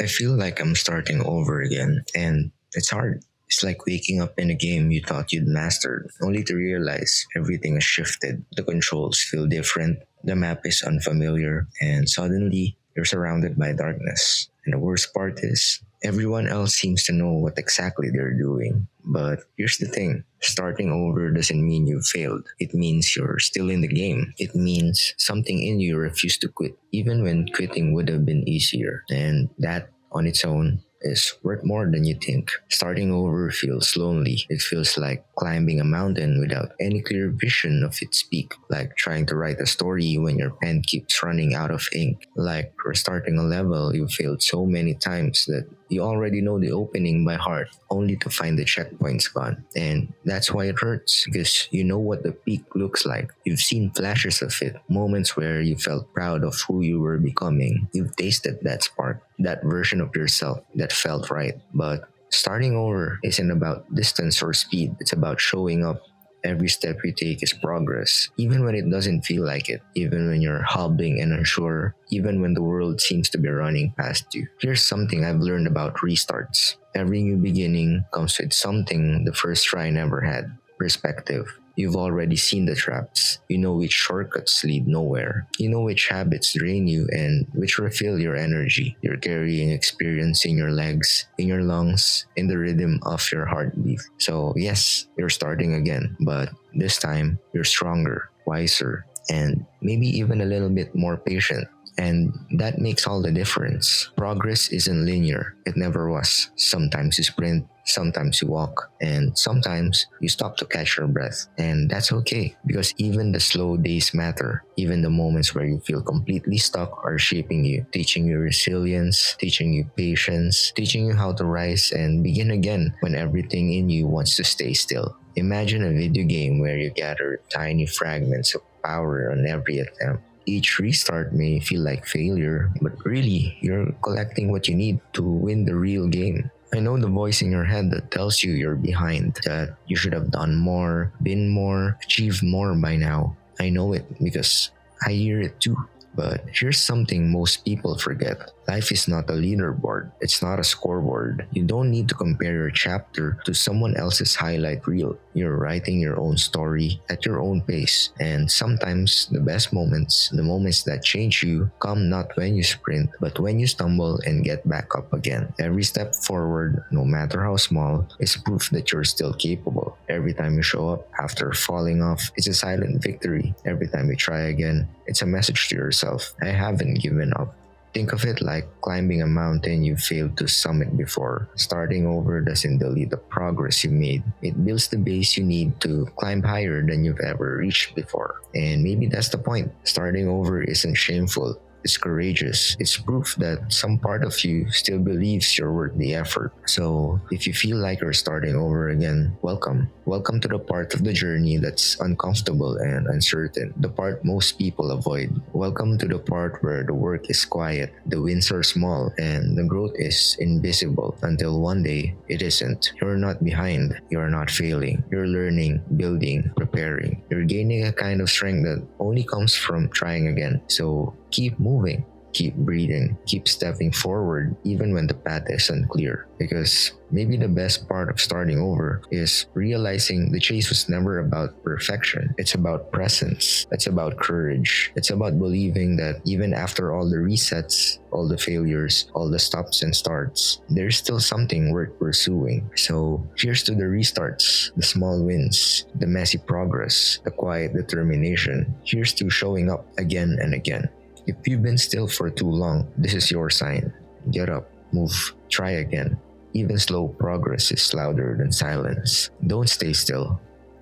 I feel like I'm starting over again, and it's hard. It's like waking up in a game you thought you'd mastered, only to realize everything has shifted. The controls feel different, the map is unfamiliar, and suddenly you're surrounded by darkness. And the worst part is, everyone else seems to know what exactly they're doing. But here's the thing, starting over doesn't mean you failed. It means you're still in the game. It means something in you refused to quit, even when quitting would have been easier. And that on its own is worth more than you think. Starting over feels lonely. It feels like climbing a mountain without any clear vision of its peak, like trying to write a story when your pen keeps running out of ink, like restarting a level you failed so many times that you already know the opening by heart, only to find the checkpoints gone. And that's why it hurts, because you know what the peak looks like. You've seen flashes of it, moments where you felt proud of who you were becoming. You've tasted that spark, that version of yourself that felt right. But starting over isn't about distance or speed, it's about showing up. Every step you take is progress, even when it doesn't feel like it, even when you're hobbling and unsure, even when the world seems to be running past you. Here's something I've learned about restarts. Every new beginning comes with something the first try never had: perspective. You've already seen the traps. You know which shortcuts lead nowhere. You know which habits drain you and which refill your energy. You're carrying experience in your legs, in your lungs, in the rhythm of your heartbeat. So, yes, you're starting again, but this time you're stronger, wiser, and maybe even a little bit more patient. And that makes all the difference. Progress isn't linear. It never was. Sometimes you sprint, sometimes you walk, and sometimes you stop to catch your breath. And that's okay, because even the slow days matter. Even the moments where you feel completely stuck are shaping you, teaching you resilience, teaching you patience, teaching you how to rise and begin again when everything in you wants to stay still. Imagine a video game where you gather tiny fragments of power on every attempt. Each restart may feel like failure, but really, you're collecting what you need to win the real game. I know the voice in your head that tells you you're behind, that you should have done more, been more, achieved more by now. I know it because I hear it too. But here's something most people forget. Life is not a leaderboard. It's not a scoreboard. You don't need to compare your chapter to someone else's highlight reel. You're writing your own story at your own pace. And sometimes the best moments, the moments that change you, come not when you sprint, but when you stumble and get back up again. Every step forward, no matter how small, is proof that you're still capable. Every time you show up after falling off, it's a silent victory. Every time you try again, it's a message to yourself: I haven't given up. Think of it like climbing a mountain you failed to summit before. Starting over doesn't delete the progress you made. It builds the base you need to climb higher than you've ever reached before. And maybe that's the point. Starting over isn't shameful. It's courageous. It's proof that some part of you still believes you're worth the effort. So, if you feel like you're starting over again, welcome. Welcome to the part of the journey that's uncomfortable and uncertain, the part most people avoid. Welcome to the part where the work is quiet, the wins are small, and the growth is invisible until one day it isn't. You're not behind. You're not failing. You're learning, building, preparing. You're gaining a kind of strength that only comes from trying again. So, keep moving, keep breathing, keep stepping forward even when the path is unclear. Because maybe the best part of starting over is realizing the chase was never about perfection. It's about presence. It's about courage. It's about believing that even after all the resets, all the failures, all the stops and starts, there's still something worth pursuing. So here's to the restarts, the small wins, the messy progress, the quiet determination. Here's to showing up again and again. If you've been still for too long, this is your sign. Get up, move, try again. Even slow progress is louder than silence. Don't stay still.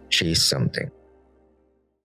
Chase something.